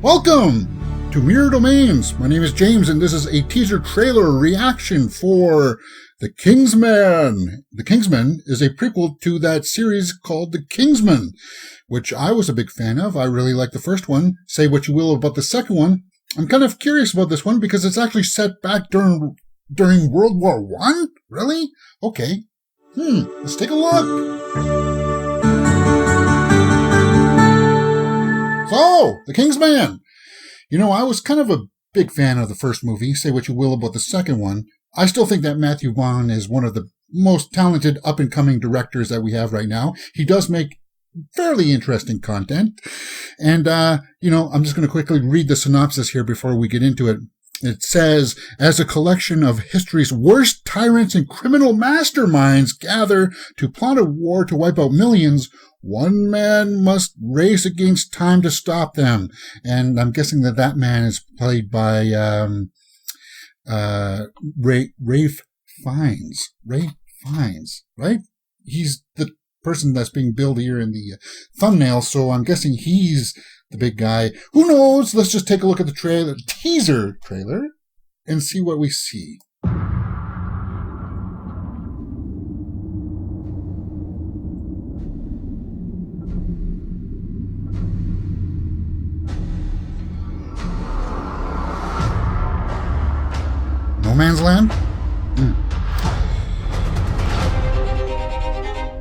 Welcome to Mirror Domains. My name is James, and this is a teaser trailer reaction for The Kingsman. The Kingsman is a prequel to that series called The Kingsman, which I was a big fan of. I really liked the first one. Say what you will about the second one. I'm kind of curious about this one because it's actually set back during World War One. Really? Okay. Let's take a look. So, The Kingsman. You know, I was kind of a big fan of the first movie. Say what you will about the second one. I still think that Matthew Vaughn is one of the most talented up-and-coming directors that we have right now. He does make fairly interesting content. And, I'm just going to quickly read the synopsis here before we get into it. It says, as a collection of history's worst tyrants and criminal masterminds gather to plot a war to wipe out millions, one man must race against time to stop them. And I'm guessing that man is played by Ralph Fiennes. Ralph Fiennes, right? He's the person that's being billed here in the thumbnail, so I'm guessing he's the big guy. Who knows? Let's just take a look at the teaser trailer, and see what we see. No Man's Land?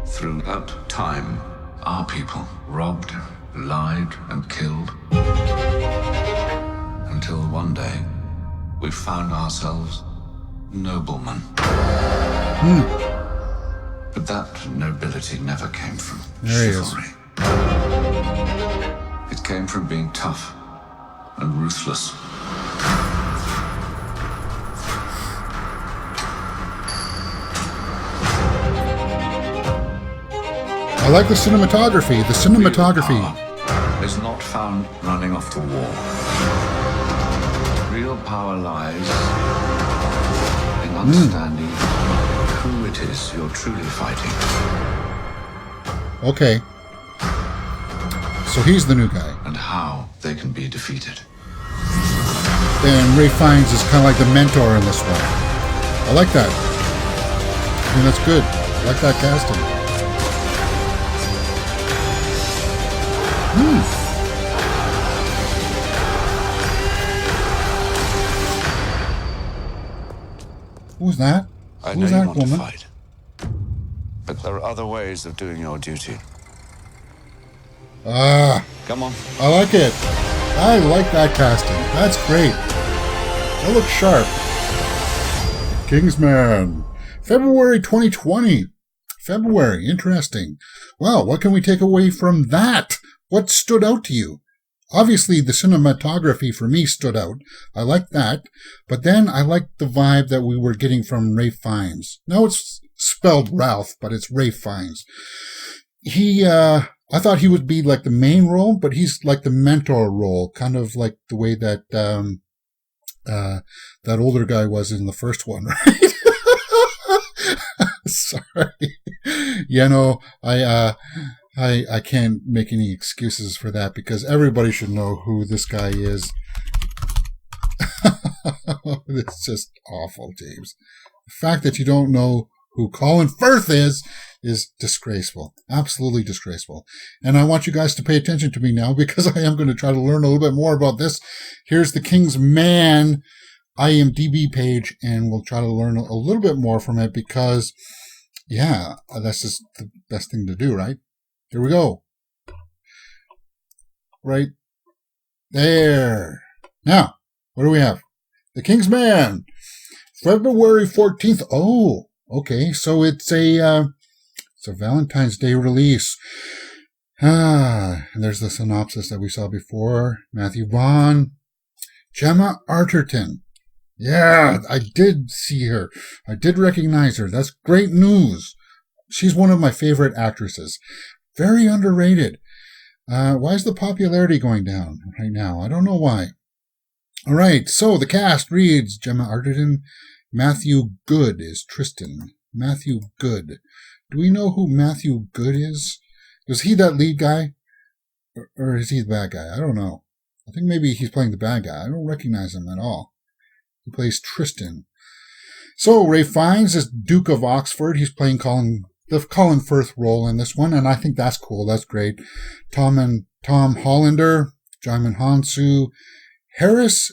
Throughout time, our people robbed, lied, and killed. Until one day, we found ourselves noblemen. But that nobility never came from chivalry. It came from being tough and ruthless. I like the cinematography. Real power is not found running off to war. Real power lies in understanding who it is you're truly fighting. Okay. So he's the new guy. And how they can be defeated. And Ralph Fiennes is kind of like the mentor in this one. I like that. I think that's good. I like that casting. Who's that? I know you want to fight, but there are other ways of doing your duty. Come on. I like it. I like that casting. That's great. That looks sharp. Kingsman. February 2020. February. Interesting. Well, what can we take away from that? What stood out to you? Obviously, the cinematography for me stood out. I liked that. But then I liked the vibe that we were getting from Ralph Fiennes. Now it's spelled Ralph, but it's Ralph Fiennes. I thought he would be like the main role, but he's like the mentor role, kind of like the way that that older guy was in the first one, right? Sorry. I can't make any excuses for that because everybody should know who this guy is. It's just awful, James. The fact that you don't know who Colin Firth is disgraceful. Absolutely disgraceful. And I want you guys to pay attention to me now because I am going to try to learn a little bit more about this. Here's the Kingsman IMDb page, and we'll try to learn a little bit more from it because, yeah, that's just the best thing to do, right? Here we go. Right there. Now, what do we have? The Kingsman. February 14th. Oh, okay. So it's a Valentine's Day release. And there's the synopsis that we saw before. Matthew Vaughn. Gemma Arterton. Yeah, I did see her. I did recognize her. That's great news. She's one of my favorite actresses. Very underrated. Why is the popularity going down right now? I don't know why. All right, so the cast reads Gemma Arterton. Matthew Good is Tristan. Matthew Good. Do we know who Matthew Good is? Was he that lead guy? Or is he the bad guy? I don't know. I think maybe he's playing the bad guy. I don't recognize him at all. He plays Tristan. So Ray Fiennes is Duke of Oxford. He's playing the Colin Firth role in this one, and I think that's cool. That's great. Tom Hollander, Jaimin Hansu, Harris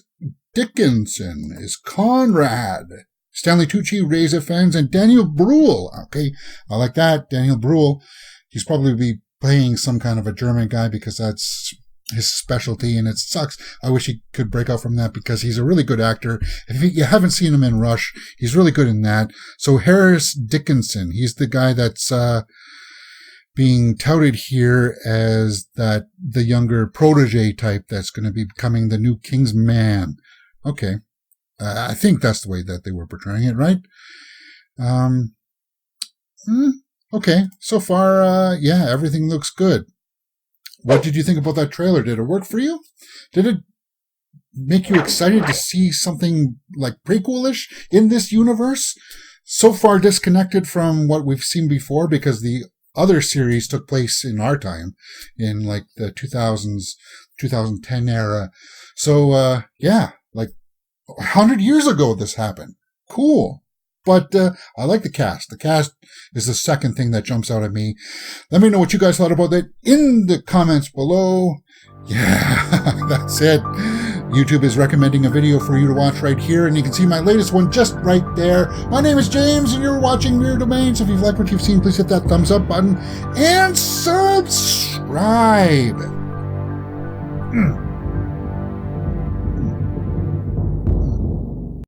Dickinson is Conrad. Stanley Tucci, Reza Fens, and Daniel Bruhl. Okay, I like that. Daniel Bruhl. He's probably be playing some kind of a German guy because that's his specialty, and it sucks. I wish he could break out from that because he's a really good actor. If you haven't seen him in Rush, he's really good in that. So Harris Dickinson, he's the guy that's being touted here as the younger protege type that's going to be becoming the new Kingsman. Okay. I think that's the way that they were portraying it, right? Okay. So far, yeah, everything looks good. What did you think about that trailer? Did it work for you? Did it make you excited to see something like prequel-ish in this universe? So far disconnected from what we've seen before because the other series took place in our time, in like the 2000s, 2010 era. So, yeah, like 100 years ago this happened. Cool. But I like the cast. The cast is the second thing that jumps out at me. Let me know what you guys thought about that in the comments below. Yeah, that's it. YouTube is recommending a video for you to watch right here, and you can see my latest one just right there. My name is James, and you're watching Weird Domains. If you've liked what you've seen, please hit that thumbs up button and subscribe.